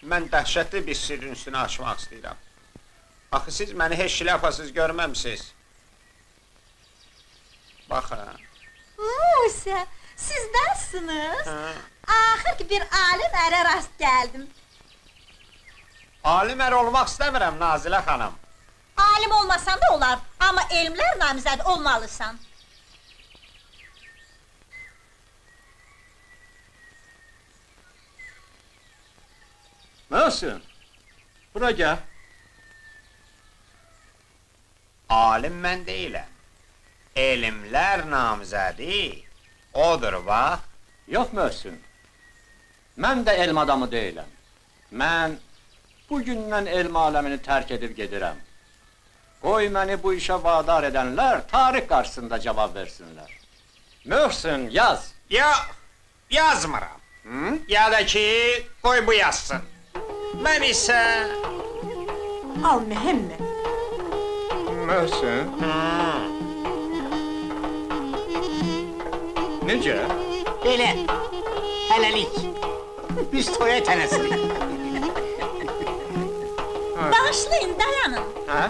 Mən dəhşətli bir sirrin üstünə açmaq istəyirəm. Axı siz məni heç şlyapasız görməmsiniz. Baxın. Musa, siz nasılsınız? Axır ki bir alim ərə rast gəldim. Alim ər olmaq istəmirəm, Nazilə xanım. Alim olmasan da olar, amma elmlər namizəd olmalısan. Nasılsın? Bura gəl. Alim mən deyiləm. Elmlər namizədi, odur bax. Yox Möhsün. Mən də elm adamı deyiləm. Mən bugündən elm aləmini tərk edib gedirəm. Qoy məni bu işə vadar edənlər tarix qarşısında cavab versinlər. Möhsün, yaz. Yox, yazmıram. Ya da ki, qoy bu yazsın. Mən isə... Al Məhəmməd. Möhsün. Necə? Belə, hələlik. Biz toya tələsirik. Bağışlayın, dayanın. Hə?